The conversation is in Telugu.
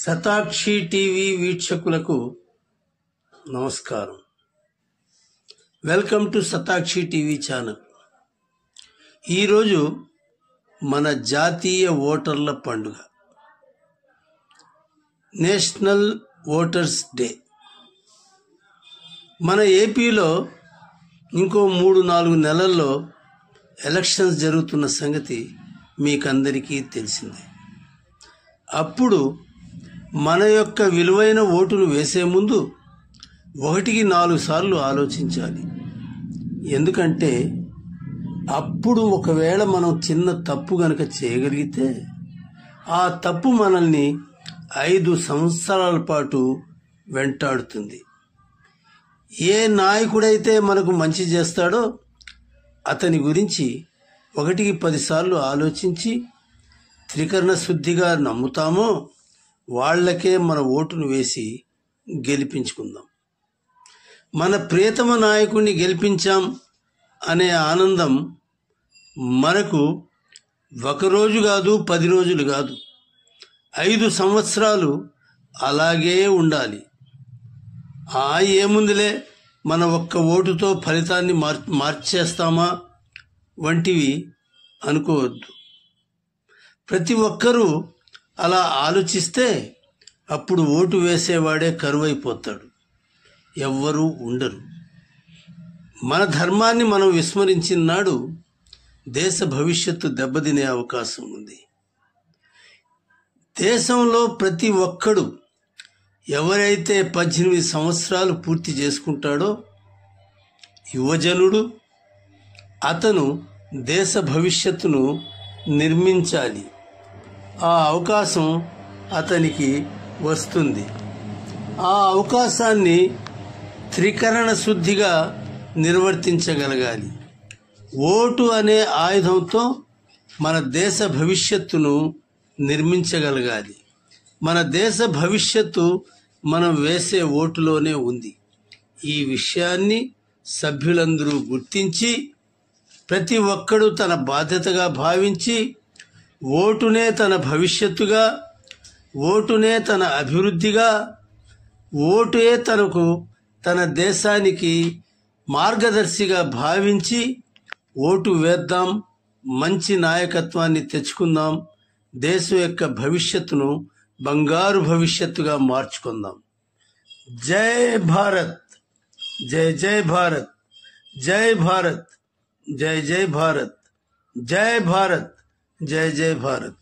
శతాక్షి టీవీ వీక్షకులకు నమస్కారం. Welcome to Shatakshi TV channel. ఈరోజు మన జాతీయ ఓటర్ల పండుగ, నేషనల్ ఓటర్స్ డే. మన ఏపీలో ఇంకో 3-4 నెలల్లో ఎలక్షన్స్ జరుగుతున్న సంగతి మీకందరికీ తెలిసిందే. అప్పుడు మన యొక్క విలువైన ఓటును వేసే ముందు 1-4 సార్లు ఆలోచించాలి. ఎందుకంటే అప్పుడు ఒకవేళ మనం చిన్న తప్పు గనక చేయగలిగితే ఆ తప్పు మనల్ని 5 సంవత్సరాల పాటు వెంటాడుతుంది. ఏ నాయకుడైతే మనకు మంచి చేస్తాడో అతని గురించి 1-10 సార్లు ఆలోచించి త్రికరణ శుద్ధిగా నమ్ముతామో వాళ్లకే మన ఓటును వేసి గెలిపించుకుందాం. మన ప్రియతమ నాయకుడిని గెలిపించాం అనే ఆనందం మనకు 1 రోజు కాదు, 10 రోజులు కాదు, 5 సంవత్సరాలు అలాగే ఉండాలి. ఏముందిలే, మన ఒక్క ఓటుతో ఫలితాన్ని మార్చేస్తామా వంటివి అనుకోవద్దు. ప్రతి ఒక్కరూ అలా ఆలోచిస్తే అప్పుడు ఓటు వేసేవాడే కరువైపోతాడు, ఎవ్వరూ ఉండరు. మన ధర్మాన్ని మనం విస్మరించిన నాడు దేశ భవిష్యత్తు దెబ్బతినే అవకాశం ఉంది. దేశంలో ప్రతి ఒక్కడు ఎవరైతే 18 సంవత్సరాలు పూర్తి చేసుకుంటాడో యువజనుడు, అతను దేశ భవిష్యత్తును నిర్మించాలి. ఆ అవకాశం అతనికి వస్తుంది. ఆ అవకాశాన్ని త్రికరణ శుద్ధిగా నిర్వర్తించగలగాలి. ఓటు అనే ఆయుధంతో మన దేశ భవిష్యత్తును నిర్మించగలగాలి. మన దేశ భవిష్యత్తు మనం వేసే ఓటులోనే ఉంది. ఈ విషయాన్ని సభ్యులందరూ గుర్తించి ప్రతి ఒక్కడూ తన బాధ్యతగా భావించి ఓటునే తన భవిష్యత్తుగా, ఓటునే తన అభివృద్ధిగా, ఓటే తన దేశానికి మార్గదర్శిగా భావించి ఓటు వేద్దాం, మంచి నాయకత్వాన్ని తెచ్చుకుందాం, దేశం యొక్క భవిష్యత్తును బంగారు భవిష్యత్తుగా మార్చుకుందాం. జై భారత్, జై జై భారత్, జై భారత్, జై జై భారత్, జై భారత్, జై జై భారత్.